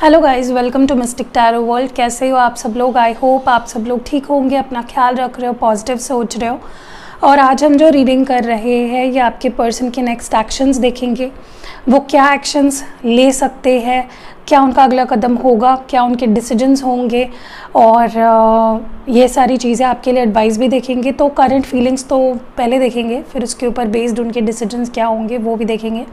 Hello guys, welcome to mystic tarot world. कैसे हो आप सब लोग? आई होप आप सब लोग ठीक होंगे, अपना ख्याल रख रहे हो, पॉजिटिव सोच रहे हो। और आज हम जो रीडिंग कर रहे हैं ये आपके पर्सन के नेक्स्ट एक्शंस देखेंगे। वो क्या एक्शंस ले सकते हैं, क्या उनका अगला कदम होगा, क्या उनके डिसीजंस होंगे, और ये सारी चीज़ें आपके लिए एडवाइस भी देखेंगे। तो करंट फीलिंग्स तो पहले देखेंगे, फिर उसके ऊपर बेस्ड उनके डिसीजंस क्या होंगे वो भी देखेंगे।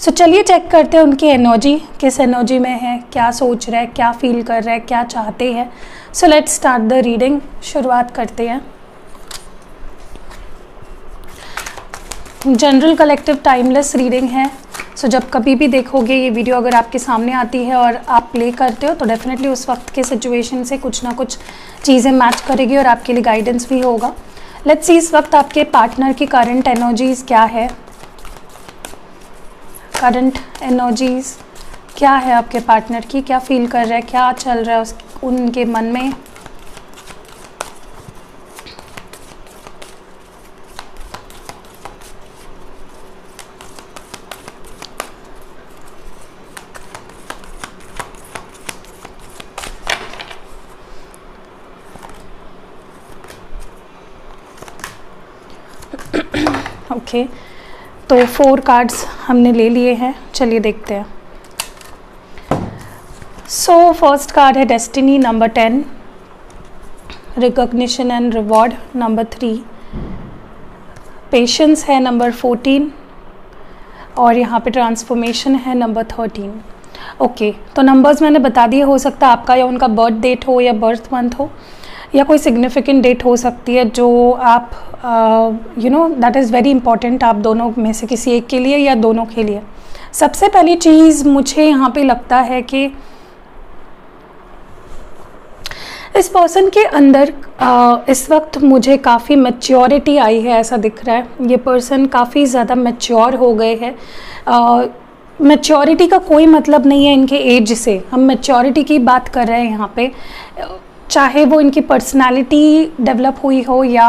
सो चलिए चेक करते हैं उनकी एनर्जी किस एनर्जी में है, क्या सोच रहा है, क्या फील कर रहा है, क्या चाहते हैं। So let's start the reading. शुरुआत करते हैं। जनरल कलेक्टिव टाइमलेस रीडिंग है। सो जब कभी भी देखोगे ये वीडियो, अगर आपके सामने आती है और आप प्ले करते हो तो डेफिनेटली उस वक्त के सिचुएशन से कुछ ना कुछ चीज़ें मैच करेगी और आपके लिए गाइडेंस भी होगा। लेट्स सी इस वक्त आपके पार्टनर की करंट एनर्जीज क्या है। करंट एनर्जीज क्या है आपके पार्टनर की, क्या फील कर रहा है, क्या चल रहा है उनके मन में। ओके तो 4 कार्ड्स हमने ले लिए हैं, चलिए देखते हैं। सो फर्स्ट कार्ड है destiny number 10, recognition and reward number 3, patience है नंबर 14, और यहाँ पे ट्रांसफॉर्मेशन है नंबर 13। ओके तो नंबर्स मैंने बता दिए, हो सकता है आपका या उनका बर्थ डेट हो या बर्थ मंथ हो या कोई सिग्निफिकेंट डेट हो सकती है जो आप दैट इज़ वेरी इंपॉर्टेंट आप दोनों में से किसी एक के लिए या दोनों के लिए। सबसे पहली चीज़ मुझे यहाँ पे लगता है कि इस पर्सन के अंदर इस वक्त मुझे काफ़ी मैच्योरिटी आई है, ऐसा दिख रहा है। ये पर्सन काफ़ी ज़्यादा मैच्योर हो गए हैं। मैच्योरिटी का कोई मतलब नहीं है इनके एज से, हम मैच्योरिटी की बात कर रहे हैं यहाँ पे। चाहे वो इनकी पर्सनालिटी डेवलप हुई हो या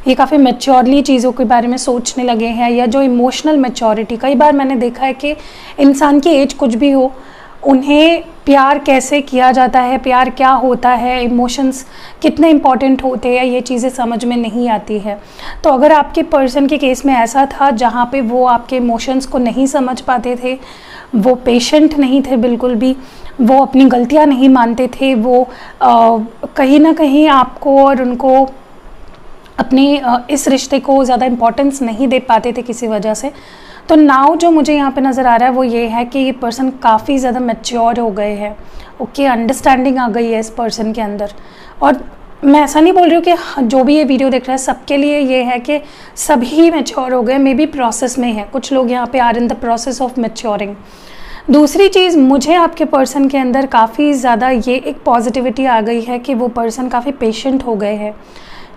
ये काफ़ी मैच्योरली चीज़ों के बारे में सोचने लगे हैं, या जो इमोशनल मैच्योरिटी, कई बार मैंने देखा है कि इंसान की एज कुछ भी हो, उन्हें प्यार कैसे किया जाता है, प्यार क्या होता है, इमोशंस कितने इम्पॉर्टेंट होते हैं, ये चीज़ें समझ में नहीं आती है। तो अगर आपके पर्सन के केस में ऐसा था जहाँ पे वो आपके इमोशंस को नहीं समझ पाते थे, वो पेशेंट नहीं थे बिल्कुल भी, वो अपनी गलतियाँ नहीं मानते थे, वो कहीं ना कहीं आपको और उनको अपने इस रिश्ते को ज़्यादा इम्पोर्टेंस नहीं दे पाते थे किसी वजह से, तो नाउ जो मुझे यहाँ पे नज़र आ रहा है वो ये है कि ये पर्सन काफ़ी ज़्यादा मैच्योर हो गए हैं। ओके, अंडरस्टैंडिंग आ गई है इस पर्सन के अंदर। और मैं ऐसा नहीं बोल रही हूँ कि जो भी ये वीडियो देख रहा है सबके लिए ये है कि सभी मैच्योर हो गए, मे बी प्रोसेस में है, कुछ लोग यहाँ पे are in the process of maturing. दूसरी चीज़, मुझे आपके पर्सन के अंदर काफ़ी ज़्यादा ये एक पॉजिटिविटी आ गई है कि वो पर्सन काफ़ी पेशेंट हो गए हैं।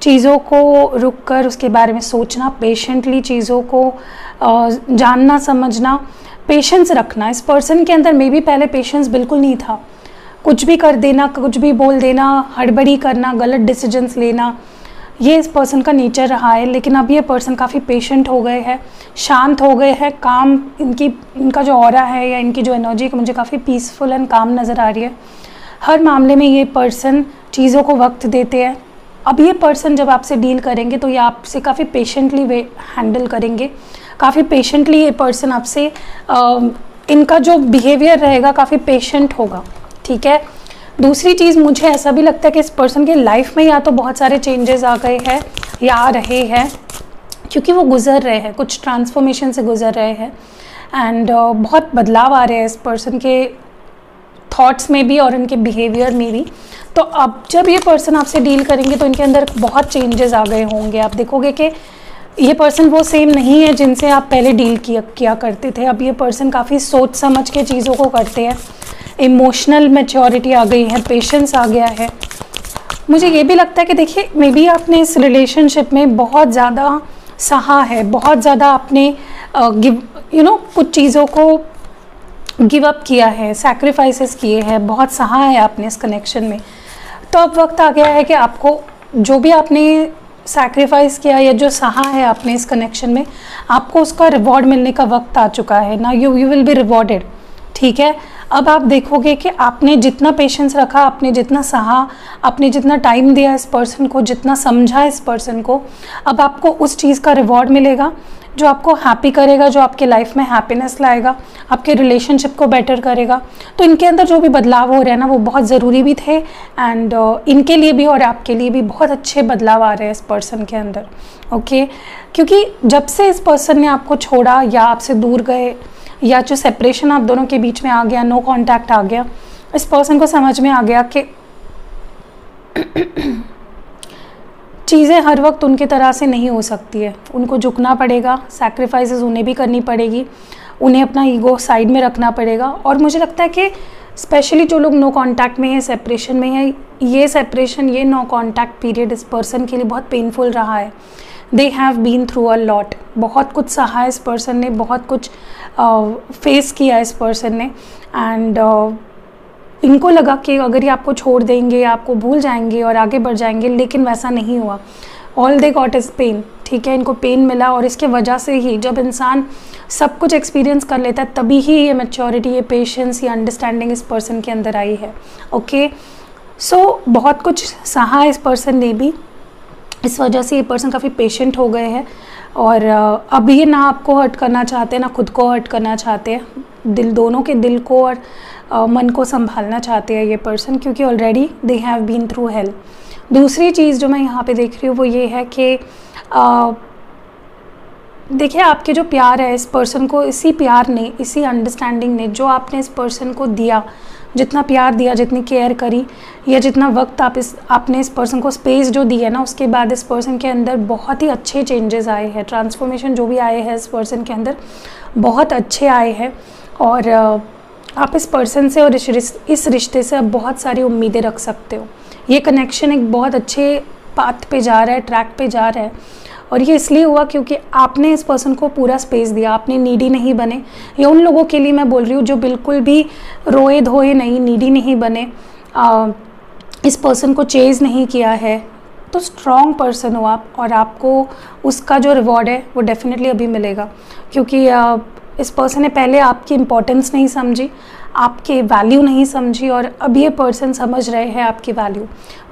चीज़ों को रुक कर उसके बारे में सोचना, पेशेंटली चीज़ों को जानना समझना, पेशेंस रखना। इस पर्सन के अंदर मे बी पहले पेशेंस बिल्कुल नहीं था, कुछ भी कर देना, कुछ भी बोल देना, हड़बड़ी करना, गलत डिसीजंस लेना, ये इस पर्सन का नेचर रहा है। लेकिन अब ये पर्सन काफ़ी पेशेंट हो गए हैं, शांत हो गए हैं, काम इनका जो ऑरा है या इनकी जो एनर्जी मुझे काफ़ी पीसफुल एंड काम नज़र आ रही है। हर मामले में ये पर्सन चीज़ों को वक्त देते हैं। अब ये पर्सन जब आपसे डील करेंगे तो ये आपसे काफ़ी पेशेंटली वे हैंडल करेंगे, काफ़ी पेशेंटली ये पर्सन आपसे इनका जो बिहेवियर रहेगा काफ़ी पेशेंट होगा। ठीक है। दूसरी चीज़, मुझे ऐसा भी लगता है कि इस पर्सन के लाइफ में या तो बहुत सारे चेंजेस आ गए हैं या आ रहे हैं, क्योंकि वो गुजर रहे हैं, कुछ ट्रांसफॉर्मेशन से गुजर रहे हैं, एंड बहुत बदलाव आ रहे हैं इस पर्सन के थॉट्स में भी और इनके बिहेवियर में भी। तो अब जब ये पर्सन आपसे डील करेंगे तो इनके अंदर बहुत चेंजेस आ गए होंगे। आप देखोगे कि ये पर्सन वो सेम नहीं है जिनसे आप पहले डील किया करते थे। अब ये पर्सन काफ़ी सोच समझ के चीज़ों को करते हैं, इमोशनल मैच्योरिटी आ गई है, पेशेंस आ गया है। मुझे ये भी लगता है कि देखिए, मे बी आपने इस रिलेशनशिप में बहुत ज़्यादा सहा है, बहुत ज़्यादा आपने कुछ चीज़ों को गिव अप किया है, सैक्रिफाइसेस किए हैं, बहुत सहा है आपने इस कनेक्शन में। तो अब वक्त आ गया है कि आपको जो भी आपने सैक्रिफाइस किया या जो सहा है आपने इस कनेक्शन में, आपको उसका रिवॉर्ड मिलने का वक्त आ चुका है ना। You will be rewarded. ठीक है, अब आप देखोगे कि आपने जितना पेशेंस रखा, आपने जितना सहा, आपने जितना टाइम दिया इस पर्सन को, जितना समझा इस पर्सन को, अब आपको उस चीज़ का रिवॉर्ड मिलेगा जो आपको हैप्पी करेगा, जो आपके लाइफ में हैप्पीनेस लाएगा, आपके रिलेशनशिप को बेटर करेगा। तो इनके अंदर जो भी बदलाव हो रहे हैं ना, वो बहुत ज़रूरी भी थे, एंड इनके लिए भी और आपके लिए भी बहुत अच्छे बदलाव आ रहे हैं इस पर्सन के अंदर। ओके, क्योंकि जब से इस पर्सन ने आपको छोड़ा या आपसे दूर गए, या जो सेपरेशन आप दोनों के बीच में आ गया, नो कांटेक्ट आ गया, इस पर्सन को समझ में आ गया कि चीज़ें हर वक्त उनकी तरह से नहीं हो सकती है, उनको झुकना पड़ेगा, सैक्रिफाइसेस उन्हें भी करनी पड़ेगी, उन्हें अपना ईगो साइड में रखना पड़ेगा। और मुझे लगता है कि स्पेशली जो लोग नो कांटेक्ट में है, सेपरेशन में है, ये सेपरेशन, ये नो कांटेक्ट पीरियड इस पर्सन के लिए बहुत पेनफुल रहा है। They have been through a lot, बहुत कुछ सहा इस पर्सन ने, बहुत कुछ फेस किया इस पर्सन ने, एंड इनको लगा कि अगर ये आपको छोड़ देंगे, आपको भूल जाएंगे और आगे बढ़ जाएंगे, लेकिन वैसा नहीं हुआ। All they got is pain, ठीक है, इनको पेन मिला, और इसके वजह से ही जब इंसान सब कुछ एक्सपीरियंस कर लेता है, तभी ही ये मैच्योरिटी, ये पेशेंस, ये अंडरस्टैंडिंग इस पर्सन के अंदर आई है। ओके, सो बहुत कुछ सहा इस पर्सन ने भी, इस वजह से ये पर्सन काफ़ी पेशेंट हो गए हैं, और अब ये ना आपको हर्ट करना चाहते हैं, ना खुद को हर्ट करना चाहते हैं, दिल, दोनों के दिल को और मन को संभालना चाहते हैं ये पर्सन, क्योंकि already they have been through hell. दूसरी चीज़ जो मैं यहाँ पे देख रही हूँ वो ये है कि देखिए, आपके जो प्यार है इस पर्सन को, इसी प्यार ने, इसी अंडरस्टैंडिंग ने, जो आपने इस पर्सन को दिया, जितना प्यार दिया, जितनी केयर करी, या जितना वक्त आपने इस पर्सन को स्पेस जो दी है ना, उसके बाद इस पर्सन के अंदर बहुत ही अच्छे चेंजेस आए हैं, ट्रांसफॉर्मेशन जो भी आए हैं इस पर्सन के अंदर बहुत अच्छे आए हैं। और आप इस पर्सन से और इस रिश्ते से अब बहुत सारी उम्मीदें रख सकते हो। ये कनेक्शन एक बहुत अच्छे पाथ पे जा रहा है, ट्रैक पे जा रहा है, और ये इसलिए हुआ क्योंकि आपने इस पर्सन को पूरा स्पेस दिया, आपने नीडी नहीं बने। ये उन लोगों के लिए मैं बोल रही हूँ जो बिल्कुल भी रोए धोए नहीं, नीडी नहीं बने, इस पर्सन को चेज़ नहीं किया है, तो स्ट्रॉन्ग पर्सन हो आप, और आपको उसका जो रिवॉर्ड है वो डेफिनेटली अभी मिलेगा। क्योंकि इस पर्सन ने पहले आपकी इम्पोर्टेंस नहीं समझी, आपके वैल्यू नहीं समझी, और अब ये पर्सन समझ रहे हैं आपकी वैल्यू।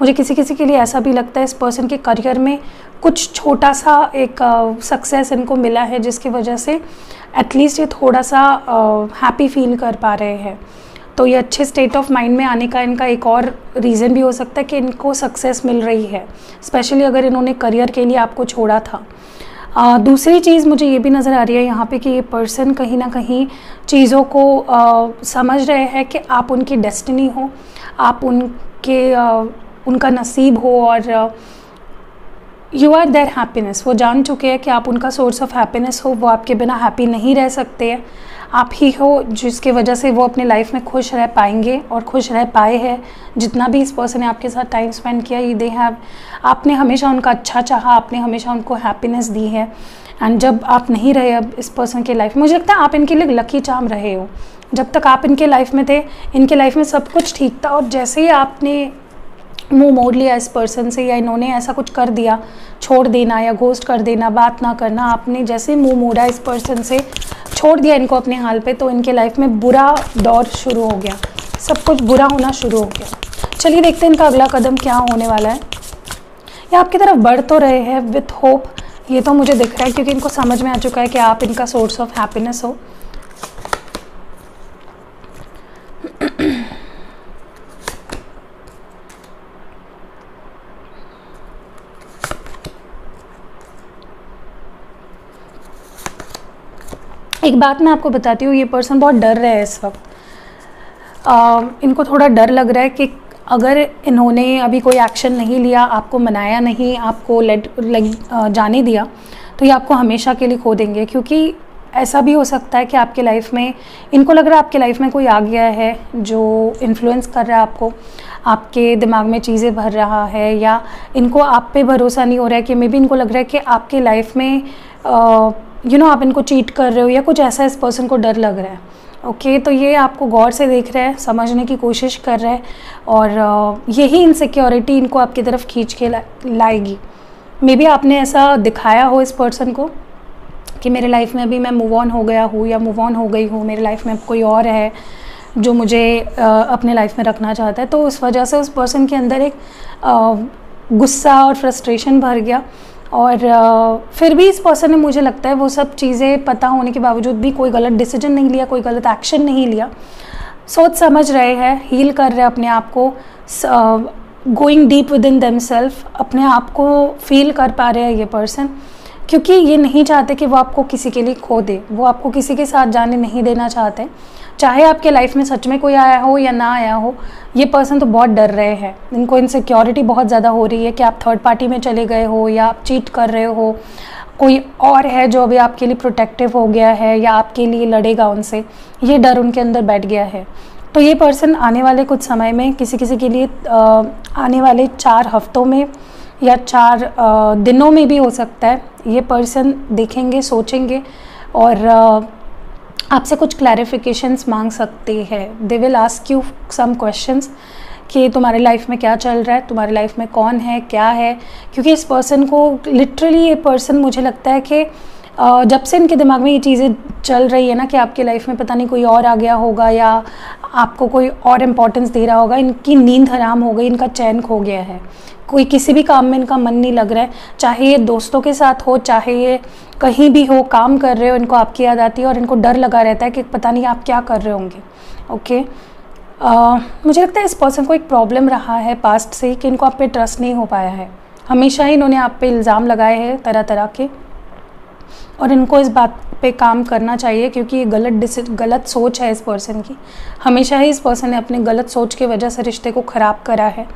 मुझे किसी किसी के लिए ऐसा भी लगता है इस पर्सन के करियर में कुछ छोटा सा एक सक्सेस इनको मिला है, जिसकी वजह से एटलीस्ट ये थोड़ा सा हैप्पी फील कर पा रहे हैं। तो ये अच्छे स्टेट ऑफ माइंड में आने का इनका एक और रीज़न भी हो सकता है कि इनको सक्सेस मिल रही है, स्पेशली अगर इन्होंने करियर के लिए आपको छोड़ा था। दूसरी चीज़ मुझे ये भी नज़र आ रही है यहाँ पे कि ये पर्सन कहीं ना कहीं चीज़ों को समझ रहे हैं कि आप उनकी डेस्टिनी हो, आप उनका नसीब हो, और यू आर देयर हैप्पीनेस। वो जान चुके हैं कि आप उनका सोर्स ऑफ हैप्पीनेस हो, वो आपके बिना हैप्पी नहीं रह सकते हैं, आप ही हो जिसके वजह से वो अपने लाइफ में खुश रह पाएंगे और खुश रह पाए हैं। जितना भी इस पर्सन ने आपके साथ टाइम स्पेंड किया, ये दे हैव, आपने हमेशा उनका अच्छा चाहा, आपने हमेशा उनको हैप्पीनेस दी है। एंड जब आप नहीं रहे अब इस पर्सन के लाइफ में, मुझे लगता है आप इनके लिए लकी चार्म रहे हो। जब तक आप इनके लाइफ में थे, इनके लाइफ में सब कुछ ठीक था, और जैसे ही आपने मुंह मोड़ लिया इस पर्सन से, या इन्होंने ऐसा कुछ कर दिया, छोड़ देना या घोस्ट कर देना, बात ना करना, आपने जैसे मुंह मोड़ा इस पर्सन से, छोड़ दिया इनको अपने हाल पे, तो इनके लाइफ में बुरा दौर शुरू हो गया, सब कुछ बुरा होना शुरू हो गया। चलिए देखते हैं इनका अगला कदम क्या होने वाला है। ये आपकी तरफ बढ़ तो रहे हैं विथ होप, ये तो मुझे दिख रहा है, क्योंकि इनको समझ में आ चुका है कि आप इनका सोर्स ऑफ हैप्पीनेस हो। एक बात मैं आपको बताती हूँ, ये पर्सन बहुत डर रहे हैं इस वक्त। इनको थोड़ा डर लग रहा है कि अगर इन्होंने अभी कोई एक्शन नहीं लिया, आपको मनाया नहीं, आपको जाने दिया, तो ये आपको हमेशा के लिए खो देंगे। क्योंकि ऐसा भी हो सकता है कि आपके लाइफ में, इनको लग रहा है आपके लाइफ में कोई आ गया है जो इन्फ्लुएंस कर रहा है आपको, आपके दिमाग में चीज़ें भर रहा है, या इनको आप पे भरोसा नहीं हो रहा है, कि मे बी इनको लग रहा है कि आपके लाइफ में आप इनको चीट कर रहे हो, या कुछ ऐसा इस पर्सन को डर लग रहा है। ओके, तो ये आपको गौर से देख रहे हैं, समझने की कोशिश कर रहे हैं, और यही इनसिक्योरिटी इनको आपकी तरफ खींच के लाएगी। मे बी आपने ऐसा दिखाया हो इस पर्सन को कि मेरे लाइफ में अभी मैं मूव ऑन हो गया हूँ या मूव ऑन हो गई हूँ, मेरे लाइफ में अब कोई और है, जो मुझे अपने लाइफ में रखना चाहता है। तो उस वजह से उस पर्सन के अंदर एक गुस्सा और फ्रस्ट्रेशन भर गया, और फिर भी इस पर्सन ने, मुझे लगता है, वो सब चीज़ें पता होने के बावजूद भी कोई गलत डिसीजन नहीं लिया, कोई गलत एक्शन नहीं लिया। सोच समझ रहे हैं, हील कर रहे हैं अपने आप को, going deep within themself, अपने आप को फील कर पा रहे हैं ये पर्सन, क्योंकि ये नहीं चाहते कि वो आपको किसी के लिए खो दे, वो आपको किसी के साथ जाने नहीं देना चाहते। चाहे आपके लाइफ में सच में कोई आया हो या ना आया हो, ये पर्सन तो बहुत डर रहे हैं, इनको इनसिक्योरिटी बहुत ज़्यादा हो रही है कि आप थर्ड पार्टी में चले गए हो, या आप चीट कर रहे हो, कोई और है जो अभी आपके लिए प्रोटेक्टिव हो गया है या आपके लिए लड़ेगा उनसे, ये डर उनके अंदर बैठ गया है। तो ये पर्सन आने वाले कुछ समय में, किसी किसी के लिए आने वाले 4 हफ्तों में या 4 दिनों में भी हो सकता है, ये पर्सन देखेंगे, सोचेंगे और आपसे कुछ क्लैरिफिकेशंस मांग सकते हैं। They will ask you some questions कि तुम्हारे लाइफ में क्या चल रहा है, तुम्हारे लाइफ में कौन है, क्या है, क्योंकि इस पर्सन को लिटरली, ये पर्सन मुझे लगता है कि जब से इनके दिमाग में ये चीज़ें चल रही है ना कि आपके लाइफ में पता नहीं कोई और आ गया होगा या आपको कोई और इम्पोर्टेंस दे रहा होगा, इनकी नींद हराम हो गई, इनका चैन खो गया है, कोई किसी भी काम में इनका मन नहीं लग रहा है, चाहे ये दोस्तों के साथ हो, चाहे ये कहीं भी हो, काम कर रहे हो, इनको आपकी याद आती है और इनको डर लगा रहता है कि पता नहीं आप क्या कर रहे होंगे। ओके, मुझे लगता है इस पर्सन को एक प्रॉब्लम रहा है पास्ट से कि इनको आप पे ट्रस्ट नहीं हो पाया है, हमेशा ही इन्होंने आप पे इल्ज़ाम लगाए हैं तरह तरह के, और इनको इस बात पे काम करना चाहिए क्योंकि ये गलत सोच है इस पर्सन की। हमेशा ही इस पर्सन ने अपने गलत सोच की वजह से रिश्ते को ख़राब करा है,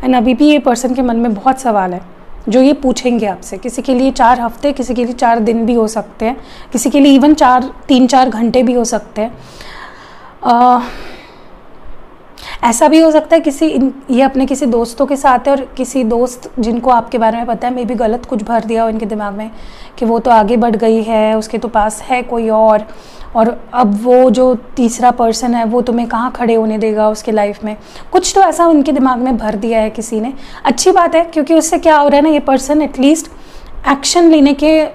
एंड अभी भी ये पर्सन के मन में बहुत सवाल है जो ये पूछेंगे आपसे। किसी के लिए 4 हफ्ते, किसी के लिए 4 दिन भी हो सकते हैं, किसी के लिए इवन 3-4 घंटे भी हो सकते हैं। ऐसा भी हो सकता है ये अपने किसी दोस्तों के साथ है और किसी दोस्त जिनको आपके बारे में पता है, मे भी गलत कुछ भर दिया हो इनके दिमाग में कि वो तो आगे बढ़ गई है, उसके तो पास है कोई और अब वो जो तीसरा पर्सन है वो तुम्हें कहाँ खड़े होने देगा उसके लाइफ में। कुछ तो ऐसा उनके दिमाग में भर दिया है किसी ने। अच्छी बात है, क्योंकि उससे क्या हो रहा है ना, ये पर्सन एटलीस्ट एक्शन लेने के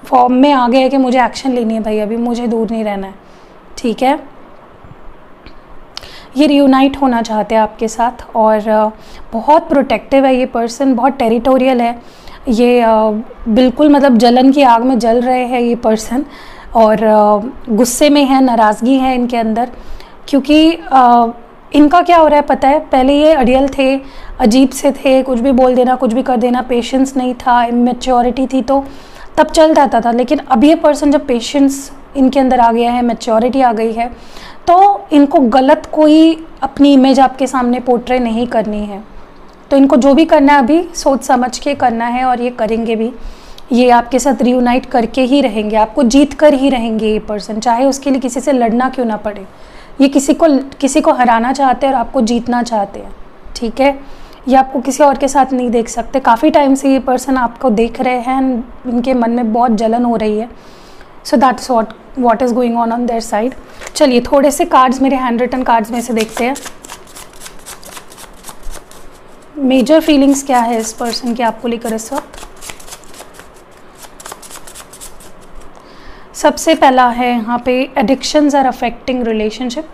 फॉर्म में आ गया है कि मुझे एक्शन लेनी है भाई, अभी मुझे दूर नहीं रहना है। ठीक है, ये रियूनाइट होना चाहते हैं आपके साथ और बहुत प्रोटेक्टिव है ये पर्सन, बहुत टेरिटोरियल है ये, बिल्कुल मतलब जलन की आग में जल रहे हैं ये पर्सन, और गुस्से में है, नाराज़गी है इनके अंदर, क्योंकि इनका क्या हो रहा है पता है, पहले ये अड़ियल थे, अजीब से थे, कुछ भी बोल देना, कुछ भी कर देना, पेशेंस नहीं था, इमेच्योरिटी थी, तो तब चल जाता था। लेकिन अब ये पर्सन जब पेशेंस इनके अंदर आ गया है, मैच्योरिटी आ गई है, तो इनको गलत कोई अपनी इमेज आपके सामने पोर्ट्रे नहीं करनी है। तो इनको जो भी करना है अभी सोच समझ के करना है, और ये करेंगे भी। ये आपके साथ रियूनाइट करके ही रहेंगे, आपको जीत कर ही रहेंगे ये पर्सन, चाहे उसके लिए किसी से लड़ना क्यों ना पड़े। ये किसी को हराना चाहते हैं और आपको जीतना चाहते हैं। ठीक है, ये आपको किसी और के साथ नहीं देख सकते। काफ़ी टाइम से ये पर्सन आपको देख रहे हैं, इनके मन में बहुत जलन हो रही है। So that's what is going on their side. चलिए थोड़े से कार्ड्स, मेरे हैंड रिटन कार्ड्स में से देखते हैं मेजर फीलिंग्स क्या है इस पर्सन की आपको लेकर इस वक्त। सबसे पहला है यहाँ पे, एडिक्शंस आर अफेक्टिंग रिलेशनशिप।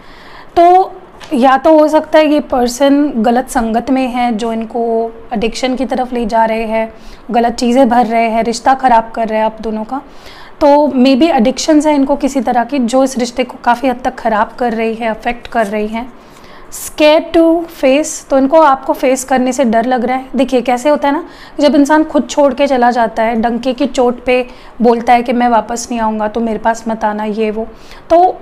तो या तो हो सकता है ये पर्सन गलत संगत में है जो इनको एडिक्शन की तरफ ले जा रहे हैं, गलत चीज़ें भर रहे हैं, रिश्ता ख़राब कर रहे हैं आप दोनों का। तो मे बी एडिक्शंस है इनको किसी तरह की जो इस रिश्ते को काफ़ी हद तक ख़राब कर रही है, अफेक्ट कर रही है। स्केयर टू फेस, तो इनको आपको फेस करने से डर लग रहा है। देखिए कैसे होता है ना, जब इंसान खुद छोड़ के चला जाता है, डंके की चोट पे बोलता है कि मैं वापस नहीं आऊँगा, तो मेरे पास मत आना, ये वो, तो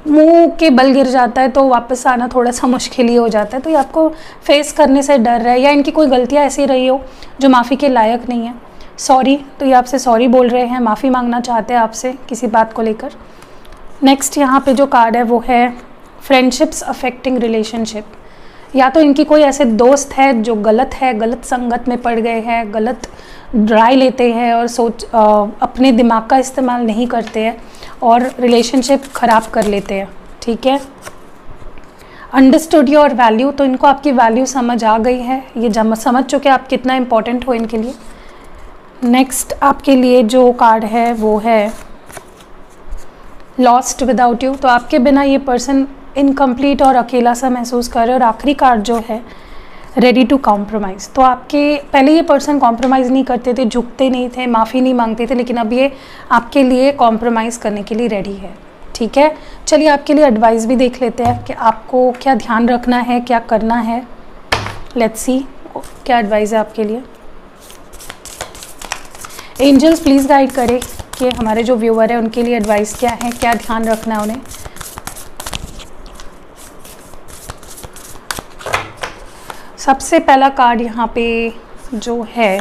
मुंह के बल गिर जाता है, तो वापस आना थोड़ा सा मुश्किल ही हो जाता है। तो ये आपको फेस करने से डर रहा है, या इनकी कोई गलतियाँ ऐसी रही हो जो माफ़ी के लायक नहीं है। सॉरी, तो ये आपसे सॉरी बोल रहे हैं, माफ़ी मांगना चाहते हैं आपसे किसी बात को लेकर। नेक्स्ट यहाँ पे जो कार्ड है वो है फ्रेंडशिप्स अफेक्टिंग रिलेशनशिप। या तो इनकी कोई ऐसे दोस्त है जो गलत है, गलत संगत में पड़ गए हैं, गलत राय लेते हैं और अपने दिमाग का इस्तेमाल नहीं करते हैं और रिलेशनशिप ख़राब कर लेते हैं। ठीक है, अंडरस्टूड योर वैल्यू, तो इनको आपकी वैल्यू समझ आ गई है, ये समझ चुके आप कितना इम्पोर्टेंट हो इनके लिए। नेक्स्ट आपके लिए जो कार्ड है वो है लॉस्ट विदाउट यू। तो आपके बिना ये पर्सन इनकम्प्लीट और अकेला सा महसूस कर रहे हो। और आखिरी कार्ड जो है रेडी टू कॉम्प्रोमाइज़। तो आपके पहले ये पर्सन कॉम्प्रोमाइज़ नहीं करते थे, झुकते नहीं थे, माफ़ी नहीं मांगते थे, लेकिन अब ये आपके लिए कॉम्प्रोमाइज़ करने के लिए रेडी है। ठीक है, चलिए आपके लिए एडवाइस भी देख लेते हैं कि आपको क्या ध्यान रखना है, क्या करना है। लेट्स सी क्या एडवाइस है आपके लिए। एंजल्स प्लीज़ गाइड करें कि हमारे जो व्यूअर है उनके लिए एडवाइस क्या है, क्या ध्यान रखना है उन्हें। सबसे पहला कार्ड यहाँ पे जो है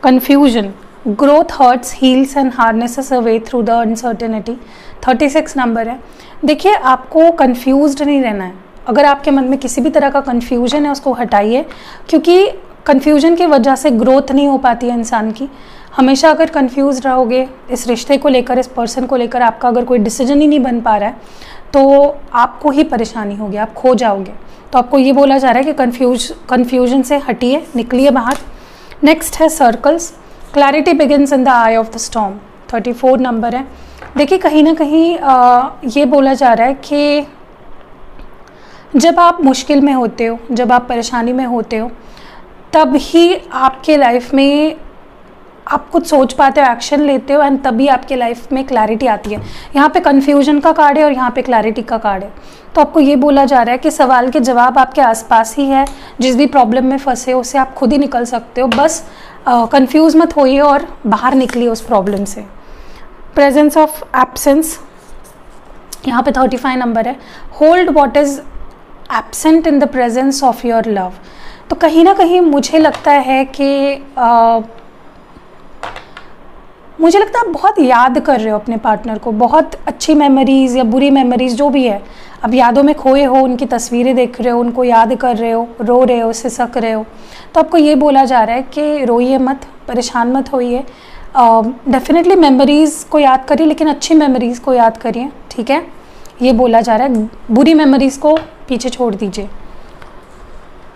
confusion. Growth hurts heals and harnesses a way through the uncertainty. 36 number है। देखिए आपको कंफ्यूज्ड नहीं रहना है। अगर आपके मन में किसी भी तरह का कन्फ्यूजन है उसको हटाइए, क्योंकि कन्फ्यूजन की वजह से ग्रोथ नहीं हो पाती है इंसान की। हमेशा अगर कंफ्यूज रहोगे इस रिश्ते को लेकर, इस पर्सन को लेकर, आपका अगर कोई डिसीजन ही नहीं बन पा रहा है तो आपको ही परेशानी होगी, आप खो जाओगे। तो आपको ये बोला जा रहा है कि कन्फ्यूजन से हटिए, निकलिए बाहर। नेक्स्ट है circles. Clarity begins in the I of the storm. 34 number है। देखिए कहीं ना कहीं ये बोला जा रहा है कि जब आप मुश्किल में होते हो, जब आप परेशानी में होते हो, तब ही आपके लाइफ में आप कुछ सोच पाते हो, एक्शन लेते हो, एंड तभी आपके लाइफ में क्लैरिटी आती है। यहाँ पे कन्फ्यूजन का कार्ड है और यहाँ पे क्लैरिटी का कार्ड है। तो आपको ये बोला जा रहा है कि सवाल के जवाब आपके आसपास ही है। जिस भी प्रॉब्लम में फंसे हो उससे आप खुद ही निकल सकते हो। बस कंफ्यूज मत होइए और बाहर निकलिए उस प्रॉब्लम से। प्रेजेंस ऑफ एब्सेंस, यहाँ पे 35 नंबर है। Hold what is absent in the presence of your love. तो कहीं ना कहीं मुझे लगता है कि मुझे लगता है आप बहुत याद कर रहे हो अपने पार्टनर को, बहुत अच्छी मेमोरीज या बुरी मेमोरीज जो भी है, अब यादों में खोए हो, उनकी तस्वीरें देख रहे हो, उनको याद कर रहे हो, रो रहे हो, सिसक रहे हो। तो आपको ये बोला जा रहा है कि रोइए मत, परेशान मत होइए। डेफिनेटली मेमोरीज़ को याद करिए, लेकिन अच्छी मेमोरीज़ को याद करिए। ठीक है, ये बोला जा रहा है। बुरी मेमोरीज़ को पीछे छोड़ दीजिए।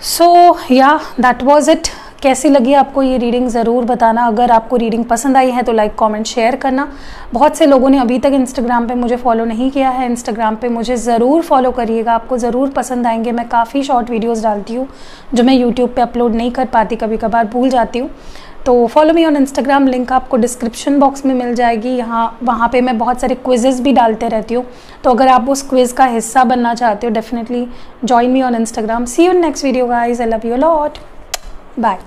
सो या दैट वाज इट। कैसी लगी आपको ये रीडिंग ज़रूर बताना। अगर आपको रीडिंग पसंद आई है तो लाइक कमेंट शेयर करना। बहुत से लोगों ने अभी तक इंस्टाग्राम पे मुझे फॉलो नहीं किया है, इंस्टाग्राम पे मुझे ज़रूर फॉलो करिएगा, आपको ज़रूर पसंद आएंगे। मैं काफ़ी शॉर्ट वीडियोस डालती हूँ जो मैं यूट्यूब पे अपलोड नहीं कर पाती, कभी कभार भूल जाती हूँ। तो follow me on Instagram, link आपको डिस्क्रिप्शन बॉक्स में मिल जाएगी। वहाँ पे मैं बहुत सारे क्विजेज़ भी डालते रहती हूँ। तो अगर आप उस क्विज़ का हिस्सा बनना चाहते हो, definitely join me on Instagram. See you in next video guys. I love you a lot. Bye.